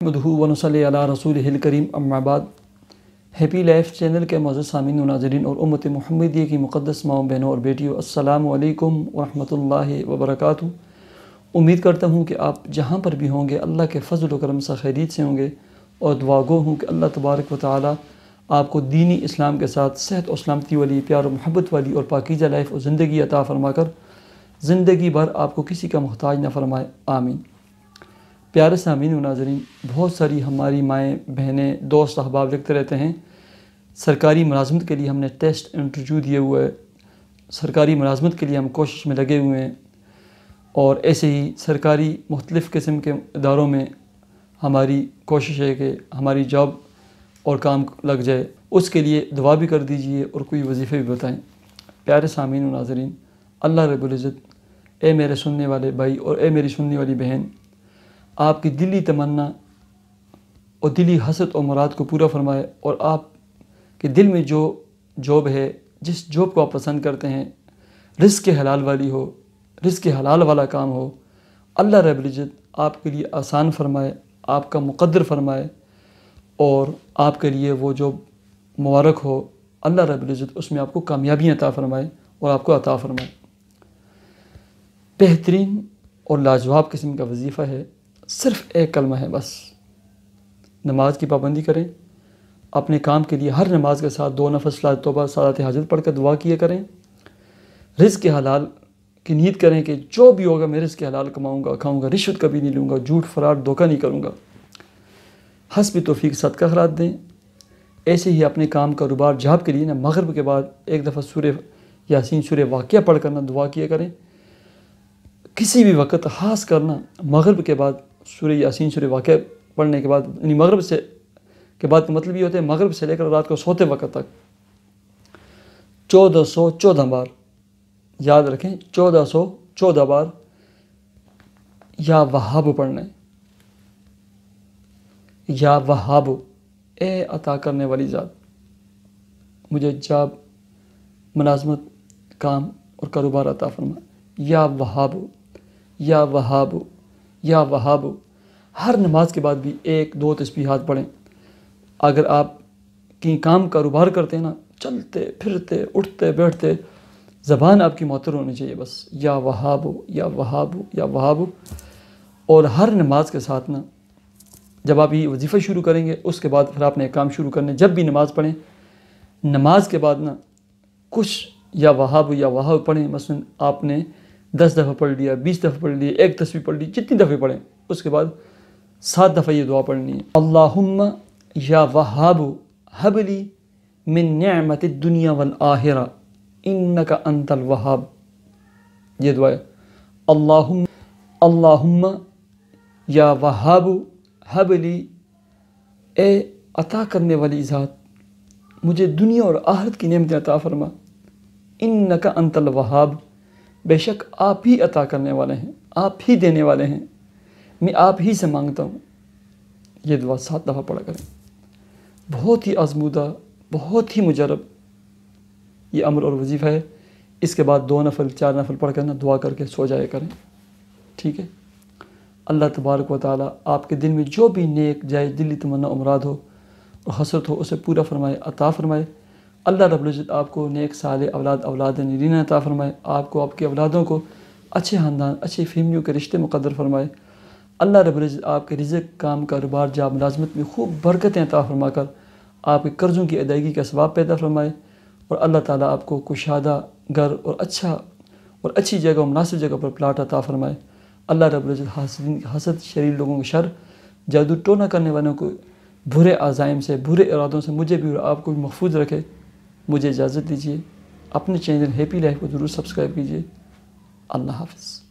نحمدہ و نصلی علی رسولہ الکریم اما بعد۔ ہیپی لائف چینل کے معزز سامعین و ناظرین اور امت محمدیہ کی مقدس ماؤں بہنوں اور بیٹیوں، السلام علیکم ورحمۃ اللہ وبرکاتہ۔ امید کرتا ہوں کہ آپ جہاں پر بھی ہوں گے اللہ کے فضل و کرم سے خیریت سے ہوں گے، اور دعا گو ہوں کہ اللہ تبارک و تعالی آپ کو دینی اسلام کے ساتھ صحت و سلامتی والی، پیار و محبت والی اور پاکیزہ لائف اور زندگی عطا فرما کر زندگی بھر آپ کو کسی کا محتاج نہ فرمائے، آمین۔ پیارے سامعین و ناظرین، بہت ساری ہماری مائیں بہنیں دوست احباب لکھتے رہتے ہیں سرکاری ملازمت کے لیے ہم نے ٹیسٹ انٹرویو دیے ہوئے، سرکاری ملازمت کے لیے ہم کوشش میں لگے ہوئے ہیں، اور ایسے ہی سرکاری مختلف قسم کے اداروں میں ہماری کوشش ہے کہ ہماری جاب اور کام لگ جائے۔ اس کے لیے دعا بھی کر دیجئے اور کوئی وظیفے بھی بتائیں۔ پیارے سامعین و ناظرین، اللہ رب العزت اے میرے سننے والے بھائی اور اے میری سننے والی بہن، آپ کی دلی تمنا اور دلی حسرت اور مراد کو پورا فرمائے، اور آپ کے دل میں جو جاب ہے، جس جاب کو آپ پسند کرتے ہیں، رزق حلال والی ہو، رزق حلال والا کام ہو، اللہ رب العزت آپ کے لیے آسان فرمائے، آپ کا مقدر فرمائے، اور آپ کے لیے وہ جو مبارک ہو، اللہ رب العزت اس میں آپ کو کامیابیاں عطا فرمائے اور آپ کو عطا فرمائے۔ بہترین اور لاجواب قسم کا وظیفہ ہے، صرف ایک کلمہ ہے بس۔ نماز کی پابندی کریں، اپنے کام کے لیے ہر نماز کے ساتھ 2 نفل صلاۃ توبہ صلاۃ حاجت پڑھ کر دعا کیا کریں، رزق حلال کی نیت کریں کہ جو بھی ہوگا میں رزق حلال کماؤں گا، کھاؤں گا، رشوت کبھی نہیں لوں گا، جھوٹ فراڈ دھوکہ نہیں کروں گا، حسب توفیق صدقہ خیرات دیں۔ ایسے ہی اپنے کام کاروبار جاب کے لیے نا مغرب کے بعد ایک دفعہ سورہ یاسین سورہ واقعہ پڑھ کرنا دعا کیا کریں۔ کسی بھی وقت خاص کرنا مغرب کے بعد سورہ یاسین سورہ واقعہ پڑھنے کے بعد، یعنی مغرب سے کے بعد کا مطلب یہ ہوتا ہے مغرب سے لے کر رات کو سوتے وقت تک 1414 بار، یاد رکھیں 1414 بار یا وہاب پڑھنا ہے۔ یا وہاب، اے عطا کرنے والی ذات، مجھے جاب، ملازمت، کام اور کاروبار عطا فرما۔ یا وہاب، یا وہاب، یا وہاب۔ ہر نماز کے بعد بھی 1-2 تسبیحات پڑھیں۔ اگر آپ کہیں کام کاروبار کرتے ہیں نا، چلتے پھرتے اٹھتے بیٹھتے، زبان آپ کی معطر ہونی چاہیے بس، یا وہاب، یا وہاب، یا وہاب۔ اور ہر نماز کے ساتھ نا جب آپ یہ وظیفہ شروع کریں گے، اس کے بعد پھر آپ نے کام شروع کرنے، جب بھی نماز پڑھیں، نماز کے بعد نا کچھ یا وہاب پڑھیں۔ مثلا آپ نے 10 دفعہ پڑھ لیا، 20 دفعہ پڑھ لیا، 1 تسبیح پڑھ لی، جتنی دفعہ پڑھیں، اس کے بعد 7 دفعہ یہ دعا پڑھنی ہے۔ اللہم یا وہاب ہب لی من نعمت الدنیا والآخرہ انک انت الوہاب۔ یہ دعا ہے، اللہم یا وہاب ہب لی، اے عطا کرنے والی ذات، مجھے دنیا اور آخرت کی نعمتیں عطا فرما۔ انک انت الوہاب، بے شک آپ ہی عطا کرنے والے ہیں، آپ ہی دینے والے ہیں، میں آپ ہی سے مانگتا ہوں۔ یہ دعا 7 دفعہ پڑھا کریں۔ بہت ہی آزمودہ، بہت ہی مجرب یہ امر اور وظیفہ ہے۔ اس کے بعد 2 نفل 4 نفل پڑھ کر نا دعا کر کے سو جایا کریں، ٹھیک ہے؟ اللہ تبارک و تعالی آپ کے دل میں جو بھی نیک جائز دلی تمنا و مراد ہو اور حسرت ہو، اسے پورا فرمائے، عطا فرمائے۔ اللہ رب العزت آپ کو نیک صالح اولاد نرینہ عطا فرمائے، آپ کو آپ کے اولادوں کو اچھے خاندان، اچھی فیملیوں کے رشتے مقدر فرمائے۔ اللہ رب العزت آپ کے رزق، کام، کاروبار، جاب، ملازمت میں خوب برکتیں عطا فرما کر آپ کے قرضوں کی ادائیگی کا ثواب پیدا فرمائے، اور اللہ تعالیٰ آپ کو کشادہ گھر اور اچھی جگہ اور مناسب جگہ پر پلاٹ عطا فرمائے۔ اللہ رب العزت حسد، شریر لوگوں کے شر، جادو ٹونا کرنے والوں کو برے عزائم سے، برے ارادوں سے مجھے بھی اور آپ کو بھی محفوظ رکھے۔ مجھے اجازت دیجیے، اپنے چینل ہیپی لائف کو ضرور سبسکرائب کیجیے۔ اللہ حافظ۔